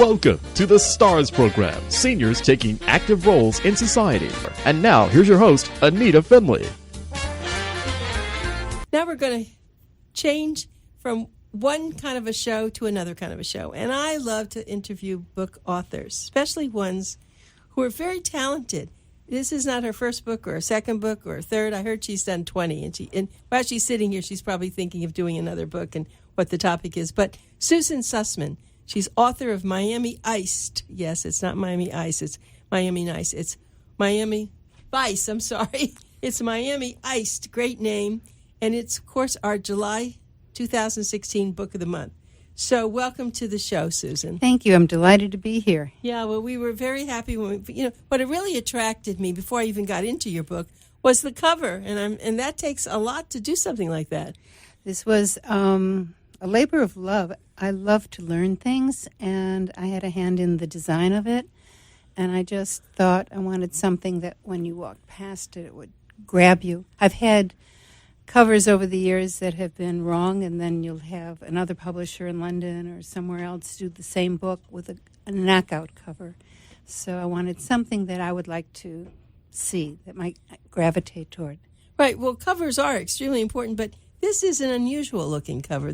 Welcome to the STARS program, seniors taking active roles in society. And now, here's your host, ANITA FINLEY. Now we're going to change from one kind of a show to another kind of a show. And I love to interview book authors, especially ones who are very talented. This is not her first book or a second book or a third. I heard she's done 20. And while she's sitting here, she's probably thinking of doing another book and what the topic is. But Susan Sussman, she's author of Miami Iced. Yes, it's not Miami Ice. It's Miami Nice. It's Miami Vice. I'm sorry. It's Miami Iced. Great name. And it's, of course, our July 2016 Book of the Month. So welcome to the show, Susan. Thank you. I'm delighted to be here. Yeah, well, we were very happy when what really attracted me before I even got into your book was the cover. And that takes a lot to do something like that. This was a labor of love. I love to learn things, and I had a hand in the design of it. And I just thought I wanted something that when you walked past it, it would grab you. I've had covers over the years that have been wrong, and then you'll have another publisher in London or somewhere else do the same book with a knockout cover. So I wanted something that I would like to see, that might gravitate toward. Right. Well, covers are extremely important, but this is an unusual looking cover.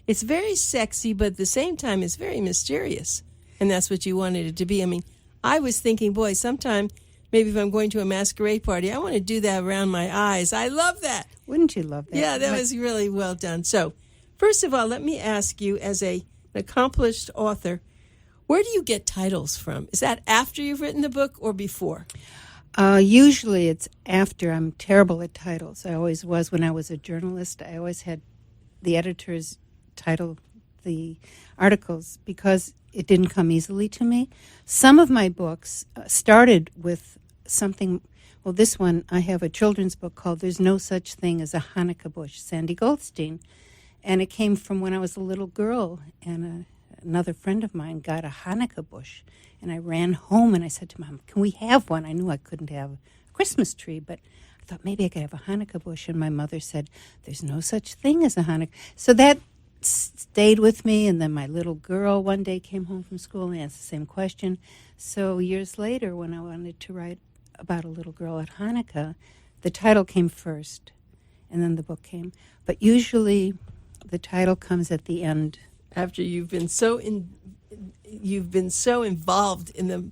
It's very sexy, but at the same time it's very mysterious. And that's what you wanted it to be. I mean, I was thinking, boy, sometime maybe if I'm going to a masquerade party, I want to do that around my eyes. I love that. Wouldn't you love that? Yeah, that was really well done. So, first of all, let me ask you, as an accomplished author, where do you get titles from? Is that after you've written the book or before? Usually it's after. I'm terrible at titles. I always was when I was a journalist. I always had the editors title the articles because it didn't come easily to me. Some of my books started with something. Well, this one, I have a children's book called There's No Such Thing as a Hanukkah Bush, Sandy Goldstein. And it came from when I was a little girl, and another friend of mine got a Hanukkah bush. And I ran home and I said to Mom, can we have one? I knew I couldn't have a Christmas tree, but I thought maybe I could have a Hanukkah bush. And my mother said, there's no such thing as a Hanukkah. So that stayed with me. And then my little girl one day came home from school and asked the same question. So years later, when I wanted to write about a little girl at Hanukkah, the title came first, and then the book came. But usually the title comes at the end. After you've been so involved in the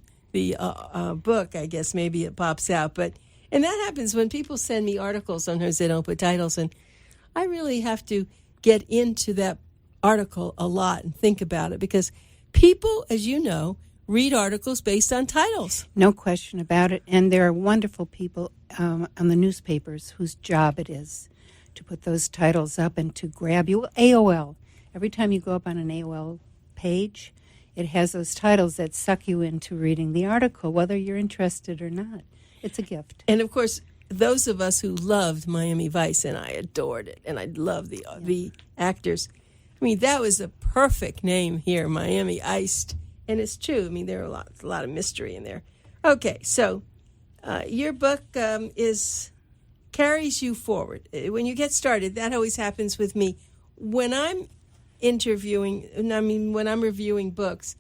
book, I guess maybe it pops out. And that happens when people send me articles. Sometimes they don't put titles, and I really have to get into that article a lot and think about it, because people, as you know, read articles based on titles. No question about it. And there are wonderful people on the newspapers whose job it is to put those titles up and to grab you. AOL. Every time you go up on an AOL page, it has those titles that suck you into reading the article, whether you're interested or not. It's a gift. And, of course, those of us who loved Miami Vice, and I adored it, and I love the actors. I mean, that was a perfect name here, Miami Iced. And it's true. I mean, there are a lot of mystery in there. Okay, so your book carries you forward. When you get started, that always happens with me. When I'm when I'm reviewing books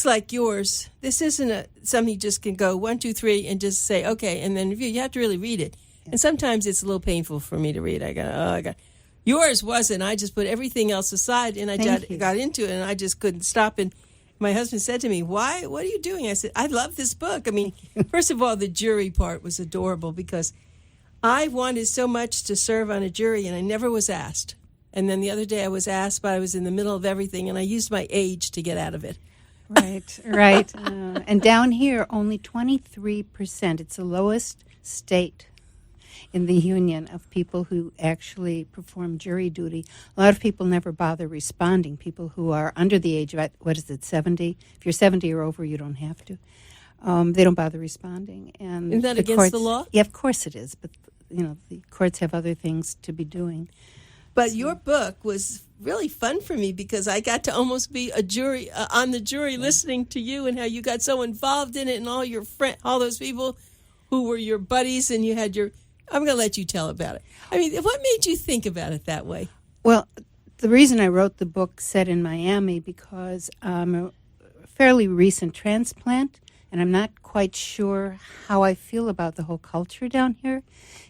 like yours, this isn't something you just can go 1, 2, 3 and just say, okay, and then review. You have to really read it. Yeah. And sometimes it's a little painful for me to read. I got. Yours wasn't. I just put everything else aside, and I got into it, and I just couldn't stop. And my husband said to me, "Why? What are you doing?" I said, "I love this book." I mean, first of all, the jury part was adorable because I wanted so much to serve on a jury, and I never was asked. And then the other day I was asked, but I was in the middle of everything, and I used my age to get out of it. Right. And down here, only 23%. It's the lowest state in the union of people who actually perform jury duty. A lot of people never bother responding. People who are under the age of, 70? If you're 70 or over, you don't have to. They don't bother responding. And isn't that against the law? Yeah, of course it is. But, the courts have other things to be doing. But your book was really fun for me because I got to almost be a jury on the jury listening to you and how you got so involved in it and all your all those people who were your buddies and you had I'm going to let you tell about it. I mean, what made you think about it that way? Well, the reason I wrote the book set in Miami because I'm a fairly recent transplant, and I'm not quite sure how I feel about the whole culture down here.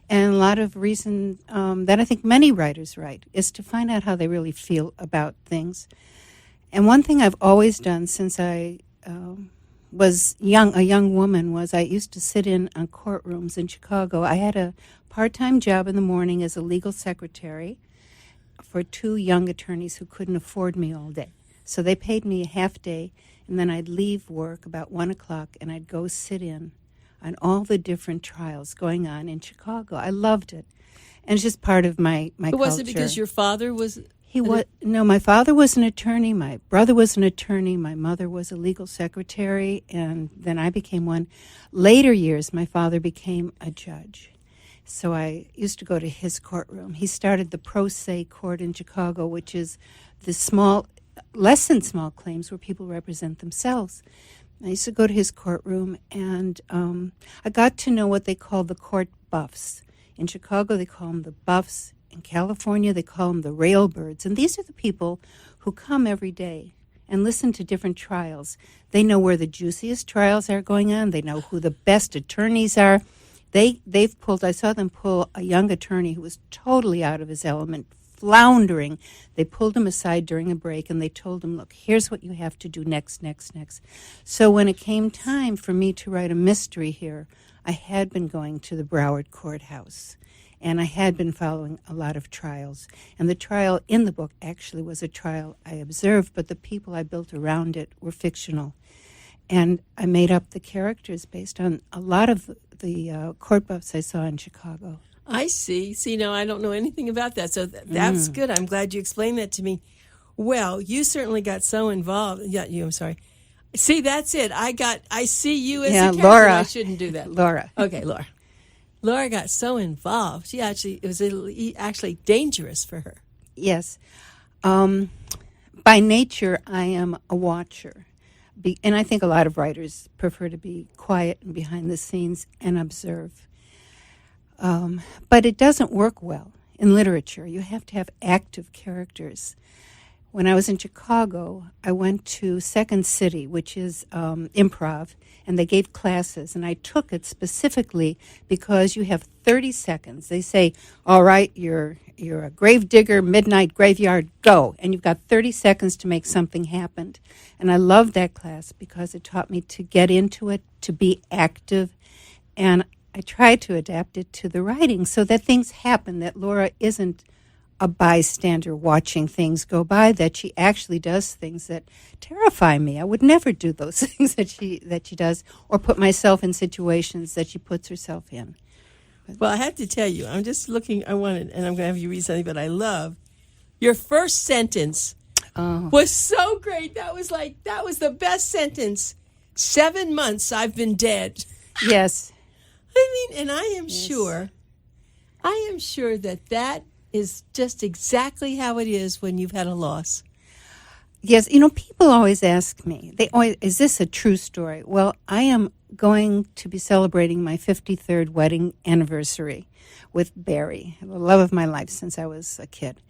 And a lot of reason that I think many writers write is to find out how they really feel about things. And one thing I've always done since I was a young woman, was I used to sit in on courtrooms in Chicago. I had a part-time job in the morning as a legal secretary for two young attorneys who couldn't afford me all day. So they paid me a half day, and then I'd leave work about 1 o'clock, and I'd go sit in on all the different trials going on in Chicago. I loved it. And it's just part of my culture. Was it because your father was... No, my father was an attorney, my brother was an attorney, my mother was a legal secretary, and then I became one. Later years, my father became a judge. So I used to go to his courtroom. He started the pro se court in Chicago, which is the less than small claims where people represent themselves. I used to go to his courtroom, and I got to know what they call the court buffs. In Chicago, they call them the buffs. In California, they call them the railbirds. And these are the people who come every day and listen to different trials. They know where the juiciest trials are going on. They know who the best attorneys are. I saw them pull a young attorney who was totally out of his element, floundering. They pulled him aside during a break, and they told him, look, here's what you have to do next. So when it came time for me to write a mystery here, I had been going to the Broward Courthouse. And I had been following a lot of trials. And the trial in the book actually was a trial I observed, but the people I built around it were fictional. And I made up the characters based on a lot of the court buffs I saw in Chicago. I see. See, now I don't know anything about that, so that's good. I'm glad you explained that to me. Well, you certainly got so involved. Yeah, I'm sorry. See, that's it. I see you as a character. Laura. I shouldn't do that. Laura. Okay, Laura. Laura got so involved. It was actually dangerous for her. Yes. By nature, I am a watcher. And I think a lot of writers prefer to be quiet and behind the scenes and observe. But it doesn't work well in literature. You have to have active characters. When I was in Chicago, I went to Second City, which is improv, and they gave classes, and I took it specifically because you have 30 seconds. They say, all right, you're a grave digger, midnight graveyard, go. And you've got 30 seconds to make something happen. And I loved that class because it taught me to get into it, to be active, and I tried to adapt it to the writing so that things happen, that Laura isn't a bystander watching things go by, that she actually does things that terrify me. I would never do those things that she does, or put myself in situations that she puts herself in. Well, I have to tell you, I'm just looking, and I'm going to have you read something that I love. Your first sentence was so great. That was the best sentence. 7 months I've been dead. Yes. I mean, and I am sure that is just exactly how it is when you've had a loss. Yes, people always ask me, is this a true story? Well, I am going to be celebrating my 53rd wedding anniversary with Barry, the love of my life since I was a kid.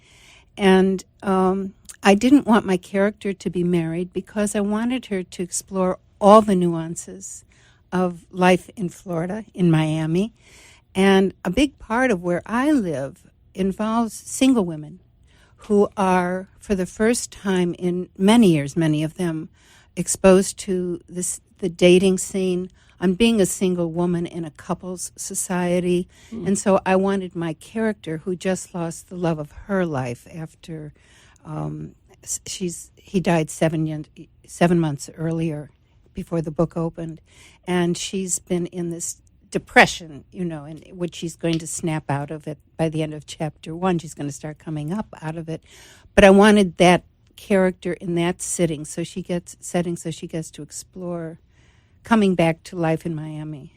And I didn't want my character to be married because I wanted her to explore all the nuances of life in Florida, in Miami. And a big part of where I live involves single women who are, for the first time in many years, many of them, exposed to the dating scene. I'm being a single woman in a couples society. And so I wanted my character, who just lost the love of her life after he died 7 months earlier before the book opened. And she's been in this depression, in which she's going to snap out of it by the end of chapter 1. She's going to start coming up out of it. But I wanted that character in that setting, so she gets to explore coming back to life in Miami.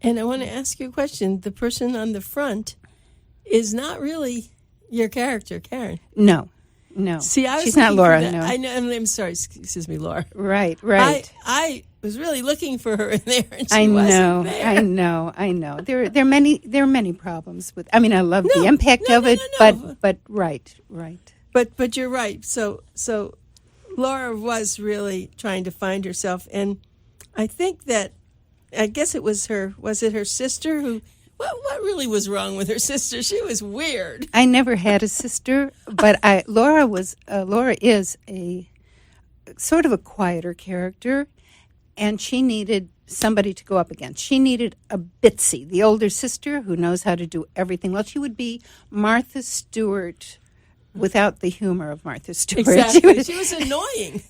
And I want to ask you a question. The person on the front is not really your character, Karen. No. See, she's not Laura. No, I know. I'm sorry. Excuse me, Laura. Right. I was really looking for her in there, and she wasn't there. I know. There are many problems with. I mean, I love the impact of it, but right. But you're right. So Laura was really trying to find herself, and I think that I guess it was her. Was it her sister who? What really was wrong with her sister? She was weird. I never had a sister, but Laura is a sort of a quieter character, and she needed somebody to go up against. She needed a Bitsy, the older sister who knows how to do everything. Well, she would be Martha Stewart without the humor of Martha Stewart. Exactly. She was annoying.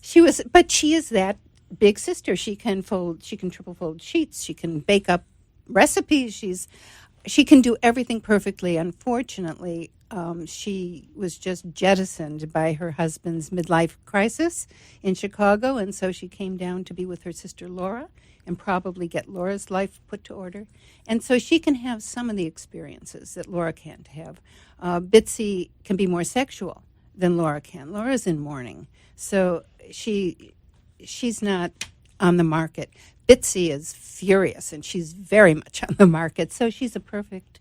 But she is that big sister. She can triple fold sheets. She can bake up recipes. She can do everything perfectly. Unfortunately, she was just jettisoned by her husband's midlife crisis in Chicago, and so she came down to be with her sister Laura and probably get Laura's life put to order. And so she can have some of the experiences that Laura can't have. Bitsy can be more sexual than Laura can. Laura's in mourning, so she's not on the market. Bitsy is furious, and she's very much on the market, so she's a perfect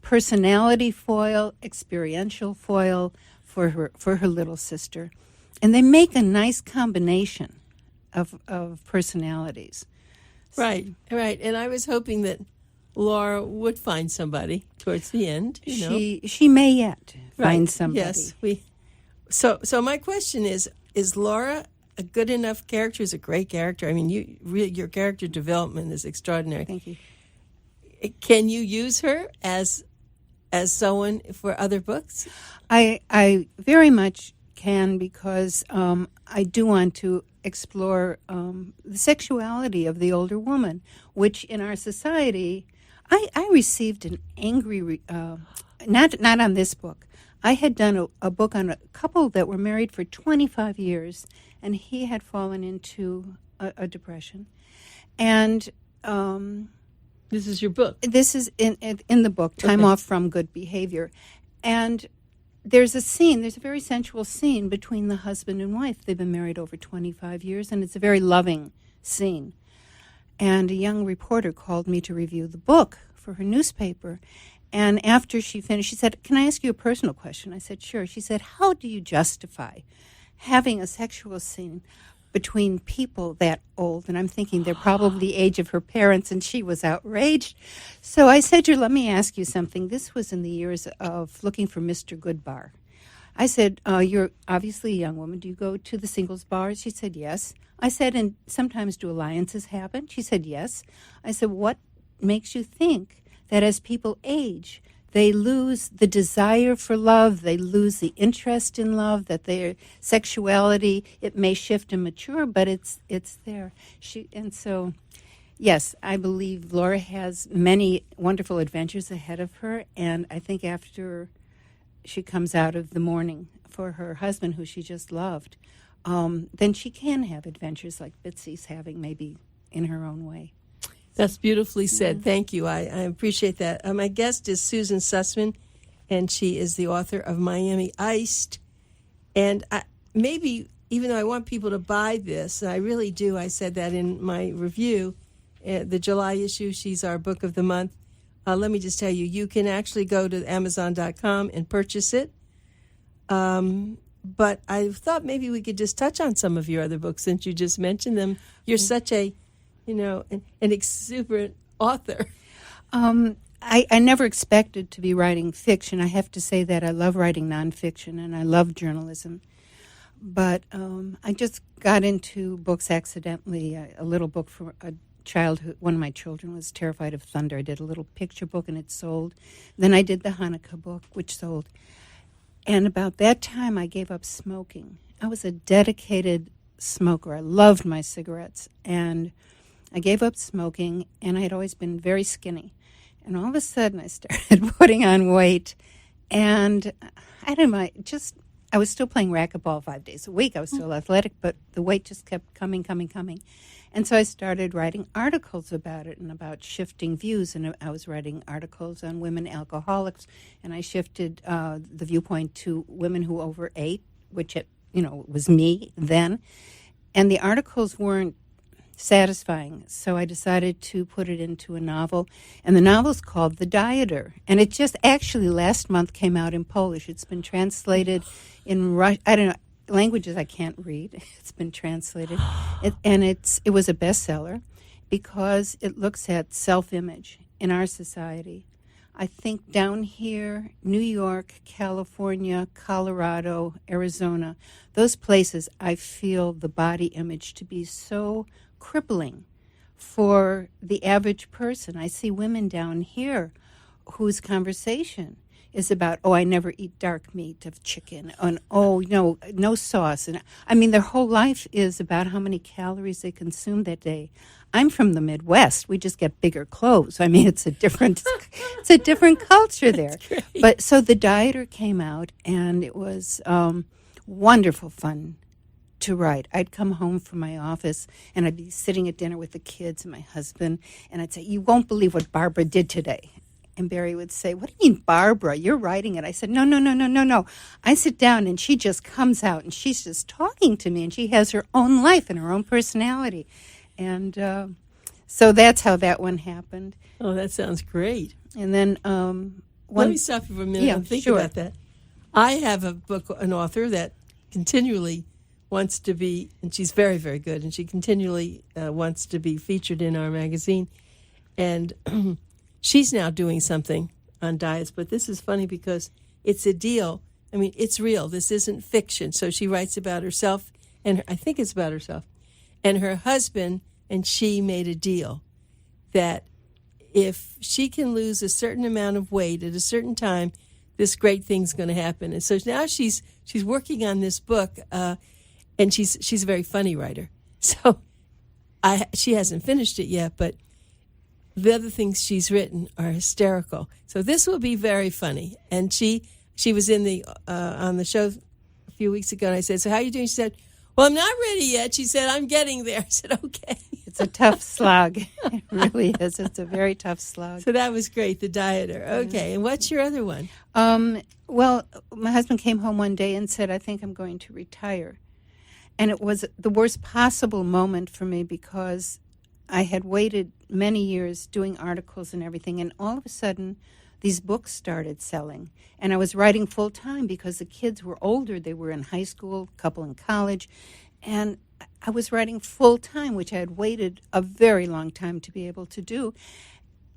personality foil, experiential foil for her little sister. And they make a nice combination of personalities. Right. And I was hoping that Laura would find somebody towards the end. She may yet find somebody. Yes. So my question is Laura a good enough character? Is a great character? I mean, your character development is extraordinary. Thank you. Can you use her as someone for other books? I very much can, because I do want to explore the sexuality of the older woman, which in our society, I received an angry, not on this book. I had done a book on a couple that were married for 25 years, and he had fallen into a depression. And this is your book. This is in the book, Time Off from Good Behavior. And there's a very sensual scene between the husband and wife. They've been married over 25 years, and it's a very loving scene. And a young reporter called me to review the book for her newspaper. And after she finished, she said, "Can I ask you a personal question?" I said, "Sure." She said, "How do you justify having a sexual scene between people that old?" And I'm thinking they're probably the age of her parents, and she was outraged. So I said to her, "Let me ask you something." This was in the years of looking for Mr. Goodbar. I said, "You're obviously a young woman. Do you go to the singles bars?" She said, "Yes." I said, "And sometimes do alliances happen?" She said, "Yes." I said, "What makes you think that as people age, they lose the desire for love, they lose the interest in love, that their sexuality, it may shift and mature, but it's there?" Yes, I believe Laura has many wonderful adventures ahead of her, and I think after she comes out of the mourning for her husband, who she just loved, then she can have adventures like Bitsy's having, maybe in her own way. That's beautifully said. Thank you. I appreciate that. My guest is Susan Sussman, and she is the author of Miami Iced. And maybe, even though I want people to buy this, and I really do, I said that in my review, the July issue, she's our book of the month. Let me just tell you, you can actually go to Amazon.com and purchase it. But I thought maybe we could just touch on some of your other books since you just mentioned them. You're such an exuberant author. I never expected to be writing fiction. I have to say that I love writing nonfiction, and I love journalism. But I just got into books accidentally. A little book for a child one of my children was terrified of thunder. I did a little picture book, and it sold. Then I did the Hanukkah book, which sold. And about that time, I gave up smoking. I was a dedicated smoker. I loved my cigarettes. And I gave up smoking, and I had always been very skinny. And all of a sudden, I started putting on weight. And I was still playing racquetball 5 days a week. I was still athletic, but the weight just kept coming. And so I started writing articles about it and about shifting views. And I was writing articles on women alcoholics, and I shifted the viewpoint to women who overate, which was me then. And the articles weren't satisfying, so I decided to put it into a novel. And the novel's called The Dieter. And it just actually last month came out in Polish. It's been translated in I don't know, languages I can't read. It's been translated. It was a bestseller because it looks at self-image in our society. I think down here, New York, California, Colorado, Arizona, those places, I feel the body image to be so crippling for the average person. I see women down here whose conversation is about, oh, I never eat dark meat of chicken, and oh, no sauce. And I mean, their whole life is about how many calories they consume that day. I'm from the Midwest. We just get bigger clothes. I mean, it's a different culture there. But so the dieter came out, and it was wonderful fun to write. I'd come home from my office, and I'd be sitting at dinner with the kids and my husband, and I'd say, you won't believe what Barbara did today. And Barry would say, what do you mean, Barbara? You're writing it. I said, no. I sit down, and she just comes out, and she's just talking to me, and she has her own life and her own personality. And so that's how that one happened. Oh, that sounds great. And then let me stop you for a minute and think about that. I have an author that continually wants to be, and she's very, very good, and she continually wants to be featured in our magazine. And she's now doing something on diets, but this is funny because it's a deal. I mean, it's real. This isn't fiction. So she writes about herself, and I think it's about herself. And her husband and she made a deal that if she can lose a certain amount of weight at a certain time, this great thing's going to happen. And so now she's working on this book, and she's a very funny writer. So she hasn't finished it yet, but the other things she's written are hysterical. So this will be very funny. And she was in the on the show a few weeks ago, and I said, so how are you doing? She said, well, I'm not ready yet. She said, I'm getting there. I said, okay. It's a tough slog. It really is. It's a very tough slog. So that was great, the dieter. Okay, and what's your other one? Well, my husband came home one day and said, I think I'm going to retire. And it was the worst possible moment for me because I had waited many years doing articles and everything, and all of a sudden these books started selling. And I was writing full time because the kids were older. They were in high school, a couple in college. And I was writing full time, which I had waited a very long time to be able to do.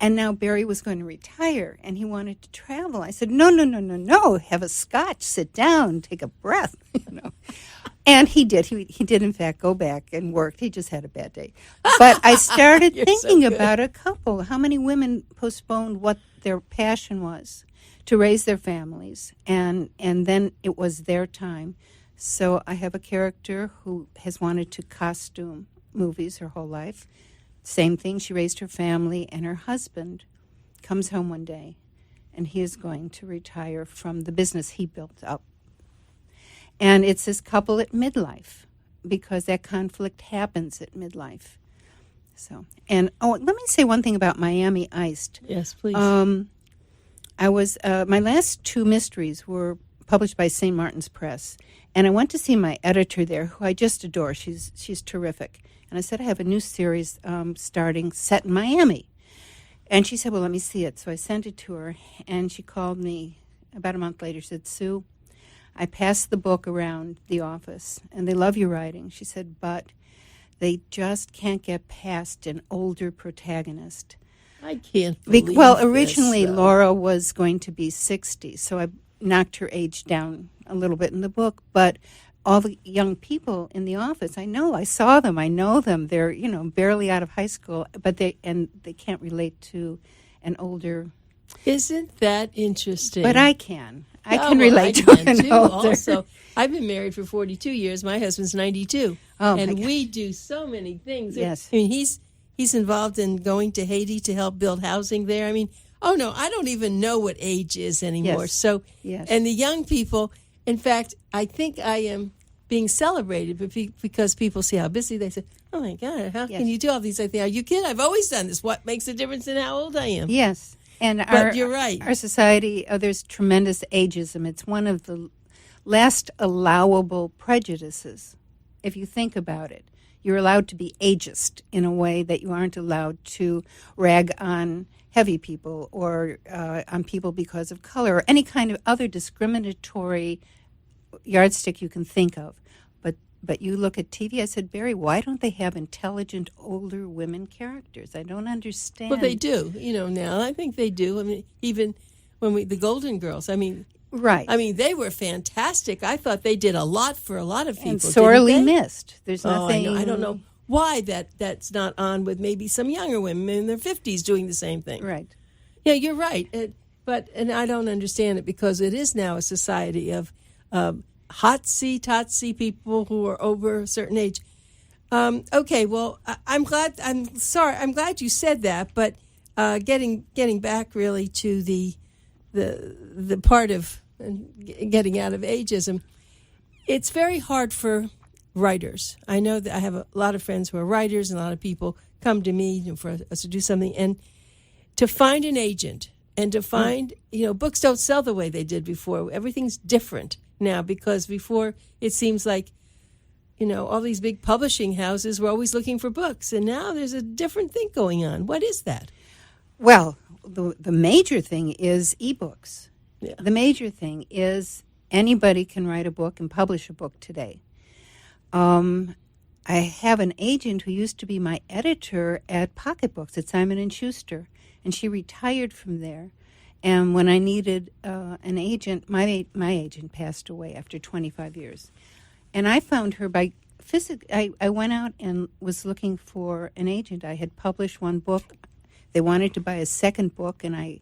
And now Barry was going to retire, and he wanted to travel. I said, no, have a scotch, sit down, take a breath, And he did. He did, in fact, go back and worked. He just had a bad day. But I started thinking about a couple. How many women postponed what their passion was to raise their families, and then it was their time. So I have a character who has wanted to costume movies her whole life. Same thing, she raised her family, and her husband comes home one day, and he is going to retire from the business he built up. And it's this couple at midlife, because that conflict happens at midlife. So, and let me say one thing about Miami Iced. Yes, please. I was my last two mysteries were published by St. Martin's Press, and I went to see my editor there, who I just adore. She's terrific. And I said, I have a new series starting set in Miami. And she said, well, let me see it. So I sent it to her, and she called me about a month later. She said, Sue, I passed the book around the office, and they love your writing. She said, but they just can't get past an older protagonist. I can't believe originally this, Laura was going to be 60, so I knocked her age down a little bit in the book, but all the young people in the office, I saw them, I know them. They're, barely out of high school, but they can't relate to an older. Isn't that interesting? But I can. I can relate to an older. Also, I've been married for 42 years. My husband's 92. And we do so many things. Yes. I mean, he's involved in going to Haiti to help build housing there. I mean, I don't even know what age is anymore. Yes. So, yes. And the young people, in fact, I think I am being celebrated because people see how busy they say, oh my God, how can you do all these? I think, are you kidding? I've always done this. What makes a difference in how old I am? Yes. But you're right. Our society, there's tremendous ageism. It's one of the last allowable prejudices, if you think about it. You're allowed to be ageist in a way that you aren't allowed to rag on heavy people or on people because of color or any kind of other discriminatory yardstick you can think of. But you look at TV, I said, Barry, why don't they have intelligent older women characters? I don't understand. Well, they do, now. I think they do. I mean, even when the Golden Girls, right. They were fantastic. I thought they did a lot for a lot of people. And sorely didn't they? missed. There's nothing. I don't know why that's not on with maybe some younger women in their 50s doing the same thing. Right. Yeah, you're right. And I don't understand it because it is now a society of hotsy-totsy people who are over a certain age. Okay, well, I'm glad you said that, but getting back really to the part of getting out of ageism, it's very hard for writers. I know that I have a lot of friends who are writers, and a lot of people come to me for us to do something, and to find an agent and to find, books don't sell the way they did before. Everything's different now, because before it seems like, all these big publishing houses were always looking for books, and now there's a different thing going on. What is that? Well, the major thing is ebooks. Yeah. The major thing is anybody can write a book and publish a book today. I have an agent who used to be my editor at Pocketbooks at Simon & Schuster, and she retired from there. And when I needed an agent, my agent passed away after 25 years. And I found her by I went out and was looking for an agent. I had published one book. They wanted to buy a second book, and I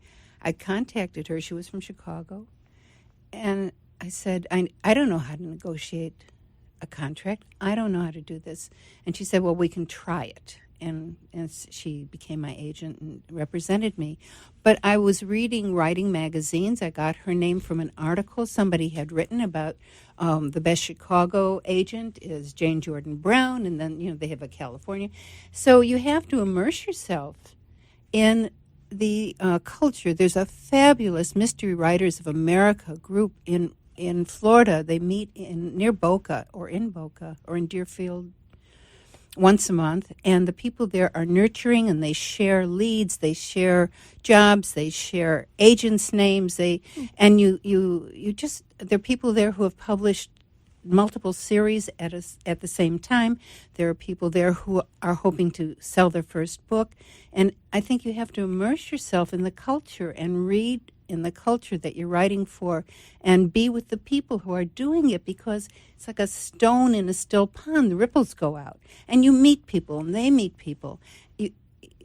contacted her. She was from Chicago. And I said, I don't know how to negotiate a contract. I don't know how to do this. And she said, well, we can try it. And she became my agent and represented me. But I was reading writing magazines. I got her name from an article somebody had written about the best Chicago agent is Jane Jordan Brown, and then, they have a California. So you have to immerse yourself in the culture. There's a fabulous Mystery Writers of America group in Florida. They meet near Boca or in Deerfield once a month, and the people there are nurturing, and they share leads, they share jobs, they share agents' names, there are people there who have published multiple series at the same time. There are people there who are hoping to sell their first book, and I think you have to immerse yourself in the culture and read in the culture that you're writing for, and be with the people who are doing it, because it's like a stone in a still pond. The ripples go out, and you meet people, and they meet people.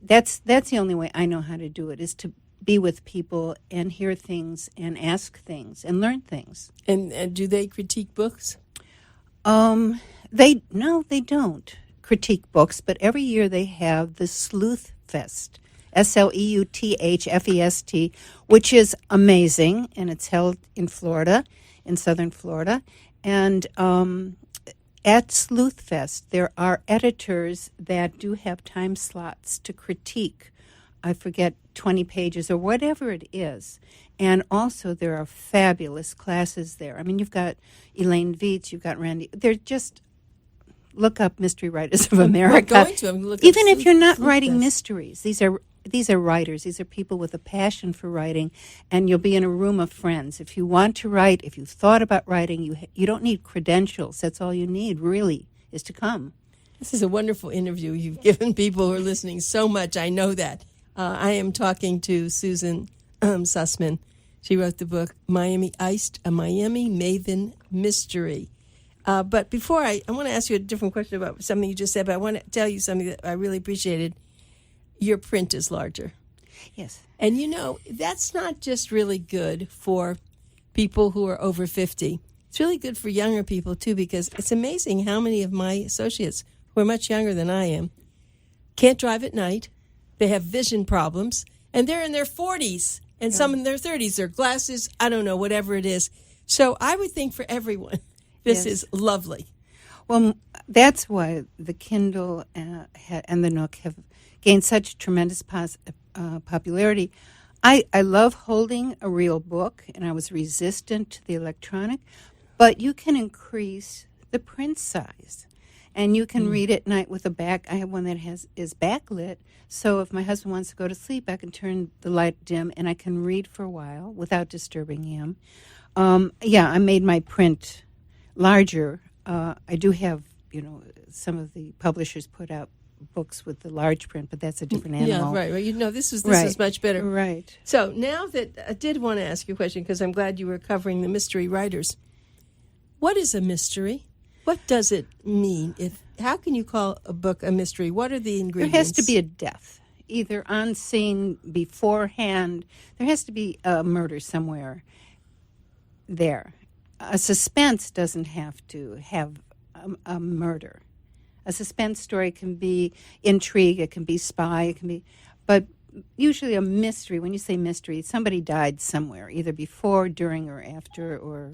That's the only way I know how to do it, is to be with people and hear things and ask things and learn things. And do they critique books? They don't critique books, but every year they have the Sleuth Fest. SLEUTHFEST, which is amazing, and it's held in Florida, in southern Florida. And at Sleuth Fest, there are editors that do have time slots to critique, I forget, 20 pages or whatever it is. And also there are fabulous classes there. I mean, you've got Elaine Viets, you've got Randy. They're just... Look up Mystery Writers of America. I'm going to. I'm looking Even if you're not writing mysteries, these are writers. These are people with a passion for writing, and you'll be in a room of friends. If you want to write, if you thought about writing, you don't need credentials. That's all you need, really, is to come. This is a wonderful interview. You've given people who are listening so much. I know that. I am talking to Susan Sussman. She wrote the book Miami Iced, a Miami Maven Mystery. But before I want to ask you a different question about something you just said, but I want to tell you something that I really appreciated. Your print is larger. Yes. And, that's not just really good for people who are over 50. It's really good for younger people, too, because it's amazing how many of my associates who are much younger than I am can't drive at night. They have vision problems, and they're in their 40s, and some in their 30s. Their glasses, I don't know, whatever it is. So I would think for everyone, this is lovely. Well, that's why the Kindle and the Nook have gained such tremendous popularity. I love holding a real book, and I was resistant to the electronic, but you can increase the print size, and you can read at night with a back. I have one that is backlit, so if my husband wants to go to sleep, I can turn the light dim, and I can read for a while without disturbing him. I made my print larger. I do have, some of the publishers put out books with the large print, but that's a different animal. Yeah, right. This is much better. Right. So now that I did want to ask you a question, because I'm glad you were covering the mystery writers. What is a mystery? What does it mean? How can you call a book a mystery? What are the ingredients? There has to be a death, either on scene, beforehand. There has to be a murder somewhere there. A suspense doesn't have to have a murder. A suspense story can be intrigue, it can be spy, it can be, but usually a mystery. When you say mystery, somebody died somewhere, either before, during, or after, or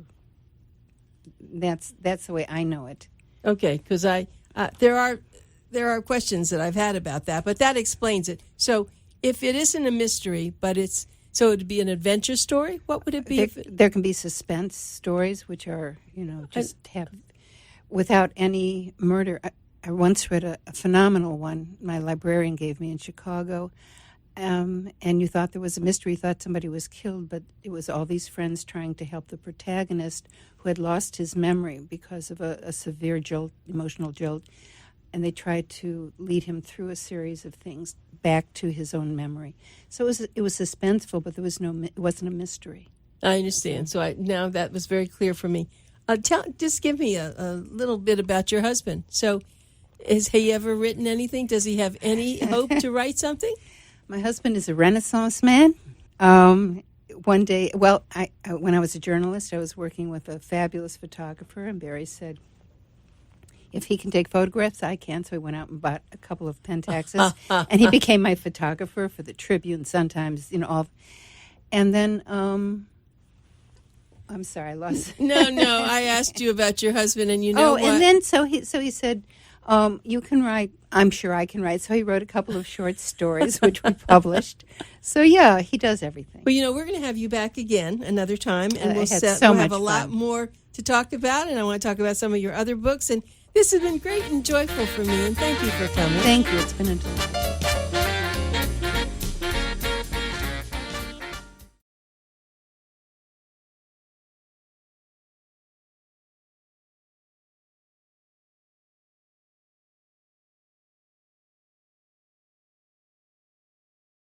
that's the way I know it. Okay, because there are questions that I've had about that, but that explains it. So if it isn't a mystery, but it'd be an adventure story, what would it be? There can be suspense stories, which are, just have, without any murder. I once read a phenomenal one my librarian gave me in Chicago, and you thought there was a mystery, you thought somebody was killed, but it was all these friends trying to help the protagonist who had lost his memory because of a severe emotional jolt, and they tried to lead him through a series of things back to his own memory. So it was suspenseful, but it wasn't a mystery. I understand. So now that was very clear for me. Just give me a little bit about your husband. So has he ever written anything? Does he have any hope to write something? My husband is a Renaissance man. One day, when I was a journalist, I was working with a fabulous photographer, and Barry said, if he can take photographs, I can. So I went out and bought a couple of Pentaxes, and he became my photographer for the Tribune, Sun-Times, all. And then, I'm sorry, I lost. No, I asked you about your husband, and what? And then so he said, you can write. I'm sure I can write. So he wrote a couple of short stories, which we published. So yeah, he does everything. Well, we're going to have you back again another time, and we'll have a lot more to talk about. And I want to talk about some of your other books. And this has been great and joyful for me. And thank you for coming. Thank you. It's been a delight.